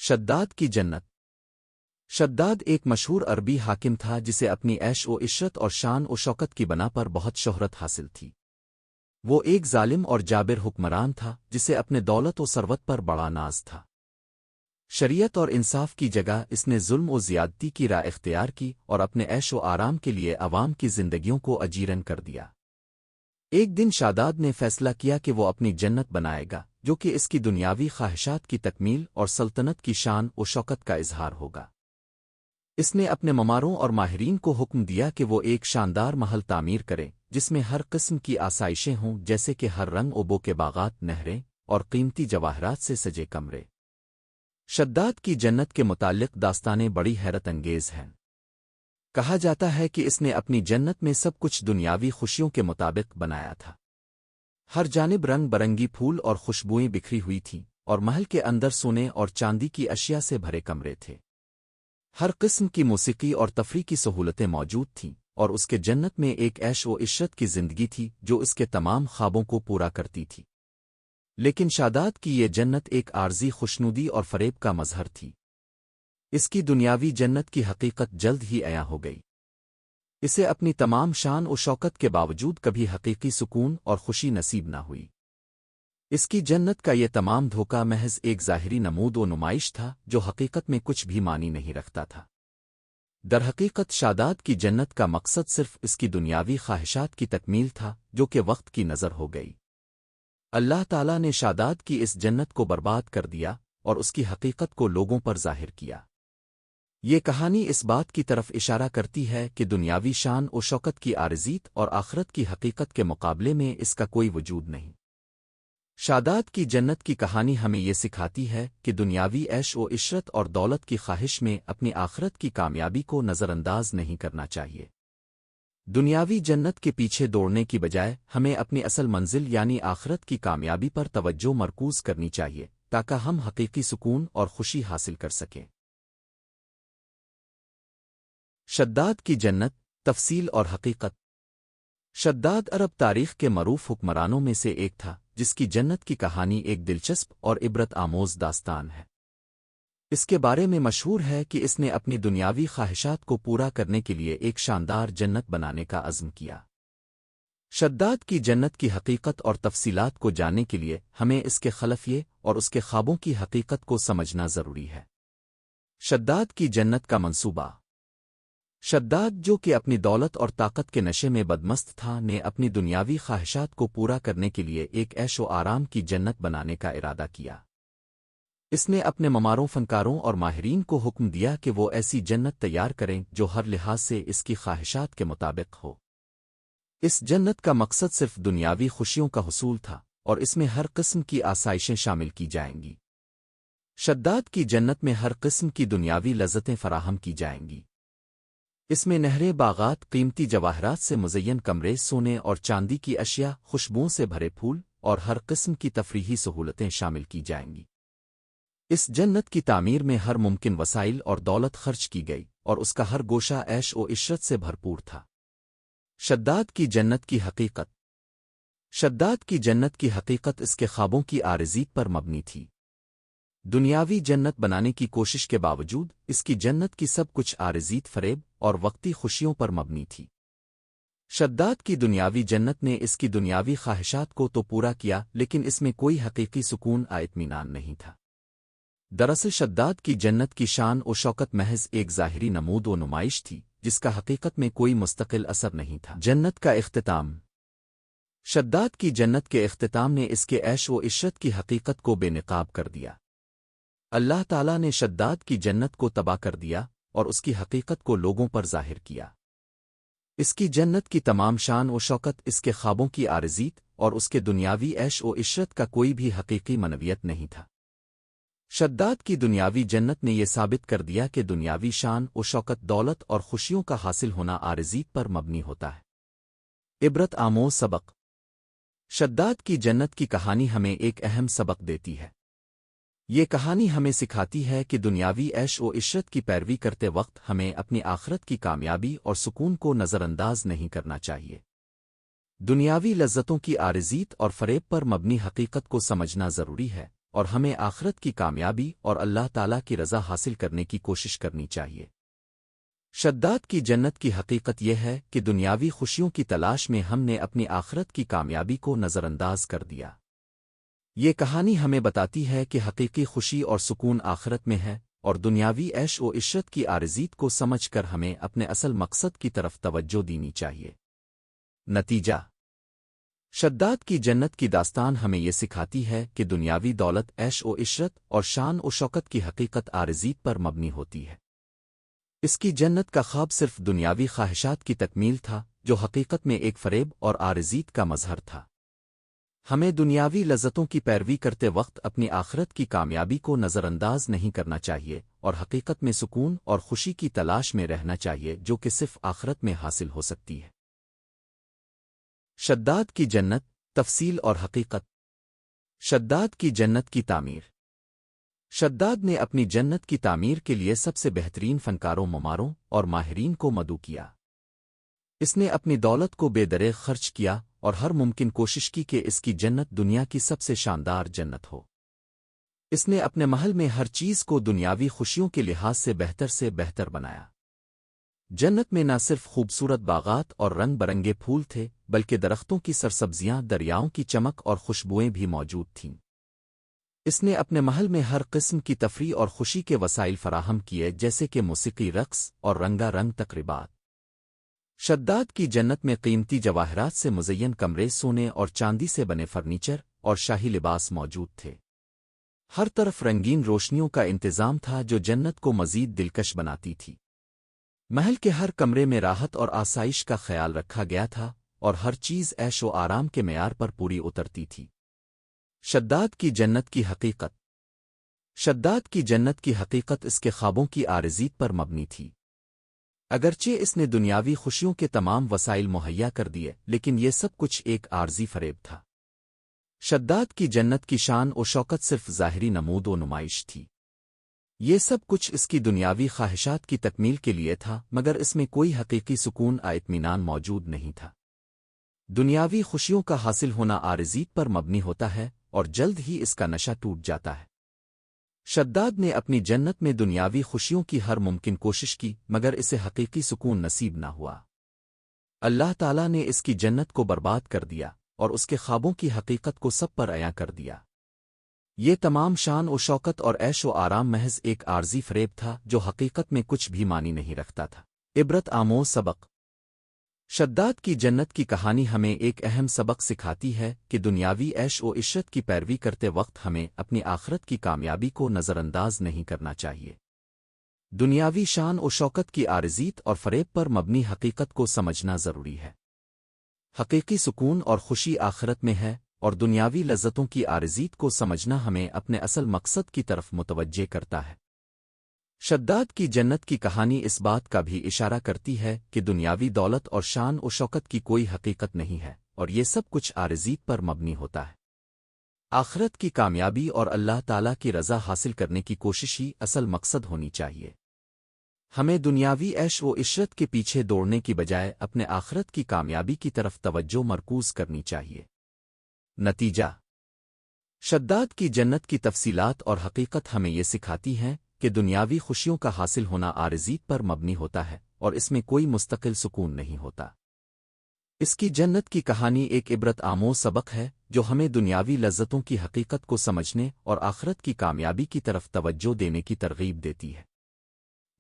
شداد کی جنت۔ شداد ایک مشہور عربی حاکم تھا جسے اپنی عیش و عشرت اور شان و شوکت کی بنا پر بہت شہرت حاصل تھی۔ وہ ایک ظالم اور جابر حکمران تھا جسے اپنے دولت و ثروت پر بڑا ناز تھا۔ شریعت اور انصاف کی جگہ اس نے ظلم و زیادتی کی راہ اختیار کی اور اپنے عیش و آرام کے لیے عوام کی زندگیوں کو اجیرن کر دیا۔ ایک دن شاداد نے فیصلہ کیا کہ وہ اپنی جنت بنائے گا جو کہ اس کی دنیاوی خواہشات کی تکمیل اور سلطنت کی شان و شوکت کا اظہار ہوگا۔ اس نے اپنے مماروں اور ماہرین کو حکم دیا کہ وہ ایک شاندار محل تعمیر کریں جس میں ہر قسم کی آسائشیں ہوں، جیسے کہ ہر رنگ و بو کے باغات، نہریں اور قیمتی جواہرات سے سجے کمرے۔ شداد کی جنت کے متعلق داستانیں بڑی حیرت انگیز ہیں۔ کہا جاتا ہے کہ اس نے اپنی جنت میں سب کچھ دنیاوی خوشیوں کے مطابق بنایا تھا۔ ہر جانب رنگ برنگی پھول اور خوشبوئیں بکھری ہوئی تھیں، اور محل کے اندر سونے اور چاندی کی اشیاء سے بھرے کمرے تھے۔ ہر قسم کی موسیقی اور تفریح کی سہولتیں موجود تھیں، اور اس کے جنت میں ایک عیش و عشرت کی زندگی تھی جو اس کے تمام خوابوں کو پورا کرتی تھی۔ لیکن شاداد کی یہ جنت ایک عارضی خوشنودی اور فریب کا مظہر تھی۔ اس کی دنیاوی جنت کی حقیقت جلد ہی عیاں ہو گئی۔ اسے اپنی تمام شان و شوکت کے باوجود کبھی حقیقی سکون اور خوشی نصیب نہ ہوئی۔ اس کی جنت کا یہ تمام دھوکہ محض ایک ظاہری نمود و نمائش تھا جو حقیقت میں کچھ بھی معنی نہیں رکھتا تھا۔ درحقیقت شاداد کی جنت کا مقصد صرف اس کی دنیاوی خواہشات کی تکمیل تھا جو کہ وقت کی نظر ہو گئی۔ اللہ تعالیٰ نے شاداد کی اس جنت کو برباد کر دیا اور اس کی حقیقت کو لوگوں پر ظاہر کیا۔ یہ کہانی اس بات کی طرف اشارہ کرتی ہے کہ دنیاوی شان و شوکت کی عارضیت اور آخرت کی حقیقت کے مقابلے میں اس کا کوئی وجود نہیں۔ شاداد کی جنت کی کہانی ہمیں یہ سکھاتی ہے کہ دنیاوی عیش و عشرت اور دولت کی خواہش میں اپنی آخرت کی کامیابی کو نظر انداز نہیں کرنا چاہیے۔ دنیاوی جنت کے پیچھے دوڑنے کی بجائے ہمیں اپنی اصل منزل یعنی آخرت کی کامیابی پر توجہ مرکوز کرنی چاہیے تاکہ ہم حقیقی سکون اور خوشی حاصل کر سکیں۔ شداد کی جنت، تفصیل اور حقیقت۔ شداد عرب تاریخ کے معروف حکمرانوں میں سے ایک تھا جس کی جنت کی کہانی ایک دلچسپ اور عبرت آموز داستان ہے۔ اس کے بارے میں مشہور ہے کہ اس نے اپنی دنیاوی خواہشات کو پورا کرنے کے لیے ایک شاندار جنت بنانے کا عزم کیا۔ شداد کی جنت کی حقیقت اور تفصیلات کو جاننے کے لیے ہمیں اس کے خلفیے اور اس کے خوابوں کی حقیقت کو سمجھنا ضروری ہے۔ شداد کی جنت کا منصوبہ۔ شداد جو کہ اپنی دولت اور طاقت کے نشے میں بدمست تھا نے اپنی دنیاوی خواہشات کو پورا کرنے کے لیے ایک عیش و آرام کی جنت بنانے کا ارادہ کیا۔ اس نے اپنے مماروں، فنکاروں اور ماہرین کو حکم دیا کہ وہ ایسی جنت تیار کریں جو ہر لحاظ سے اس کی خواہشات کے مطابق ہو۔ اس جنت کا مقصد صرف دنیاوی خوشیوں کا حصول تھا، اور اس میں ہر قسم کی آسائشیں شامل کی جائیں گی۔ شداد کی جنت میں ہر قسم کی دنیاوی لذتیں فراہم کی جائیں گی۔ اس میں نہریں، باغات، قیمتی جواہرات سے مزین کمرے، سونے اور چاندی کی اشیاء، خوشبوؤں سے بھرے پھول اور ہر قسم کی تفریحی سہولتیں شامل کی جائیں گی۔ اس جنت کی تعمیر میں ہر ممکن وسائل اور دولت خرچ کی گئی اور اس کا ہر گوشہ عیش و عشرت سے بھرپور تھا۔ شداد کی جنت کی حقیقت۔ شداد کی جنت کی حقیقت اس کے خوابوں کی عارضیت پر مبنی تھی۔ دنیاوی جنت بنانے کی کوشش کے باوجود اس کی جنت کی سب کچھ عارضیت، فریب اور وقتی خوشیوں پر مبنی تھی۔ شداد کی دنیاوی جنت نے اس کی دنیاوی خواہشات کو تو پورا کیا، لیکن اس میں کوئی حقیقی سکون و اطمینان نہیں تھا۔ دراصل شداد کی جنت کی شان و شوکت محض ایک ظاہری نمود و نمائش تھی جس کا حقیقت میں کوئی مستقل اثر نہیں تھا۔ جنت کا اختتام۔ شداد کی جنت کے اختتام نے اس کے عیش و عشرت کی حقیقت کو بے نقاب کر دیا۔ اللہ تعالیٰ نے شداد کی جنت کو تباہ کر دیا اور اس کی حقیقت کو لوگوں پر ظاہر کیا۔ اس کی جنت کی تمام شان و شوکت اس کے خوابوں کی عارضیت اور اس کے دنیاوی عیش و عشرت کا کوئی بھی حقیقی منویت نہیں تھا۔ شداد کی دنیاوی جنت نے یہ ثابت کر دیا کہ دنیاوی شان و شوکت، دولت اور خوشیوں کا حاصل ہونا عارضیت پر مبنی ہوتا ہے۔ عبرت آموز سبق۔ شداد کی جنت کی کہانی ہمیں ایک اہم سبق دیتی ہے۔ یہ کہانی ہمیں سکھاتی ہے کہ دنیاوی عیش و عشرت کی پیروی کرتے وقت ہمیں اپنی آخرت کی کامیابی اور سکون کو نظر انداز نہیں کرنا چاہیے۔ دنیاوی لذتوں کی عارضیت اور فریب پر مبنی حقیقت کو سمجھنا ضروری ہے، اور ہمیں آخرت کی کامیابی اور اللہ تعالیٰ کی رضا حاصل کرنے کی کوشش کرنی چاہیے۔ شداد کی جنت کی حقیقت یہ ہے کہ دنیاوی خوشیوں کی تلاش میں ہم نے اپنی آخرت کی کامیابی کو نظر انداز کر دیا۔ یہ کہانی ہمیں بتاتی ہے کہ حقیقی خوشی اور سکون آخرت میں ہے، اور دنیاوی عیش و عشرت کی عارضیت کو سمجھ کر ہمیں اپنے اصل مقصد کی طرف توجہ دینی چاہیے۔ نتیجہ: شداد کی جنت کی داستان ہمیں یہ سکھاتی ہے کہ دنیاوی دولت، عیش و عشرت اور شان و شوکت کی حقیقت عارضیت پر مبنی ہوتی ہے۔ اس کی جنت کا خواب صرف دنیاوی خواہشات کی تکمیل تھا، جو حقیقت میں ایک فریب اور عارضیت کا مظہر تھا۔ ہمیں دنیاوی لذتوں کی پیروی کرتے وقت اپنی آخرت کی کامیابی کو نظر انداز نہیں کرنا چاہیے، اور حقیقت میں سکون اور خوشی کی تلاش میں رہنا چاہیے جو کہ صرف آخرت میں حاصل ہو سکتی ہے۔ شداد کی جنت، تفصیل اور حقیقت۔ شداد کی جنت کی تعمیر۔ شداد نے اپنی جنت کی تعمیر کے لیے سب سے بہترین فنکاروں، معماروں اور ماہرین کو مدعو کیا۔ اس نے اپنی دولت کو بے دریغ خرچ کیا اور ہر ممکن کوشش کی کہ اس کی جنت دنیا کی سب سے شاندار جنت ہو۔ اس نے اپنے محل میں ہر چیز کو دنیاوی خوشیوں کے لحاظ سے بہتر بنایا۔ جنت میں نہ صرف خوبصورت باغات اور رنگ برنگے پھول تھے، بلکہ درختوں کی سرسبزیاں، دریاؤں کی چمک اور خوشبوئیں بھی موجود تھیں۔ اس نے اپنے محل میں ہر قسم کی تفریح اور خوشی کے وسائل فراہم کیے، جیسے کہ موسیقی، رقص اور رنگا رنگ تقریبات۔ شداد کی جنت میں قیمتی جواہرات سے مزین کمرے، سونے اور چاندی سے بنے فرنیچر اور شاہی لباس موجود تھے۔ ہر طرف رنگین روشنیوں کا انتظام تھا جو جنت کو مزید دلکش بناتی تھی۔ محل کے ہر کمرے میں راحت اور آسائش کا خیال رکھا گیا تھا، اور ہر چیز عیش و آرام کے معیار پر پوری اترتی تھی۔ شداد کی جنت کی حقیقت۔ شداد کی جنت کی حقیقت اس کے خوابوں کی عارضیت پر مبنی تھی۔ اگرچہ اس نے دنیاوی خوشیوں کے تمام وسائل مہیا کر دیے، لیکن یہ سب کچھ ایک عارضی فریب تھا۔ شداد کی جنت کی شان و شوکت صرف ظاہری نمود و نمائش تھی۔ یہ سب کچھ اس کی دنیاوی خواہشات کی تکمیل کے لیے تھا، مگر اس میں کوئی حقیقی سکون و اطمینان موجود نہیں تھا۔ دنیاوی خوشیوں کا حاصل ہونا عارضیت پر مبنی ہوتا ہے، اور جلد ہی اس کا نشہ ٹوٹ جاتا ہے۔ شداد نے اپنی جنت میں دنیاوی خوشیوں کی ہر ممکن کوشش کی، مگر اسے حقیقی سکون نصیب نہ ہوا۔ اللہ تعالیٰ نے اس کی جنت کو برباد کر دیا، اور اس کے خوابوں کی حقیقت کو سب پر عیاں کر دیا۔ یہ تمام شان و شوکت اور عیش و آرام محض ایک عارضی فریب تھا جو حقیقت میں کچھ بھی معنی نہیں رکھتا تھا۔ عبرت آموز سبق۔ شداد کی جنت کی کہانی ہمیں ایک اہم سبق سکھاتی ہے کہ دنیاوی عیش و عشرت کی پیروی کرتے وقت ہمیں اپنی آخرت کی کامیابی کو نظر انداز نہیں کرنا چاہیے۔ دنیاوی شان و شوکت کی عارضیت اور فریب پر مبنی حقیقت کو سمجھنا ضروری ہے۔ حقیقی سکون اور خوشی آخرت میں ہے، اور دنیاوی لذتوں کی عارضیت کو سمجھنا ہمیں اپنے اصل مقصد کی طرف متوجہ کرتا ہے۔ شداد کی جنت کی کہانی اس بات کا بھی اشارہ کرتی ہے کہ دنیاوی دولت اور شان و شوکت کی کوئی حقیقت نہیں ہے، اور یہ سب کچھ عارضیت پر مبنی ہوتا ہے۔ آخرت کی کامیابی اور اللہ تعالیٰ کی رضا حاصل کرنے کی کوشش ہی اصل مقصد ہونی چاہیے۔ ہمیں دنیاوی عیش و عشرت کے پیچھے دوڑنے کی بجائے اپنے آخرت کی کامیابی کی طرف توجہ مرکوز کرنی چاہیے۔ نتیجہ: شداد کی جنت کی تفصیلات اور حقیقت ہمیں یہ سکھاتی ہیں کہ دنیاوی خوشیوں کا حاصل ہونا عارضیت پر مبنی ہوتا ہے، اور اس میں کوئی مستقل سکون نہیں ہوتا۔ اس کی جنت کی کہانی ایک عبرت آموز سبق ہے جو ہمیں دنیاوی لذتوں کی حقیقت کو سمجھنے اور آخرت کی کامیابی کی طرف توجہ دینے کی ترغیب دیتی ہے۔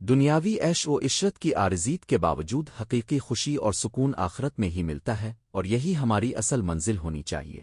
دنیاوی عیش و عشرت کی عارضیت کے باوجود حقیقی خوشی اور سکون آخرت میں ہی ملتا ہے، اور یہی ہماری اصل منزل ہونی چاہیے۔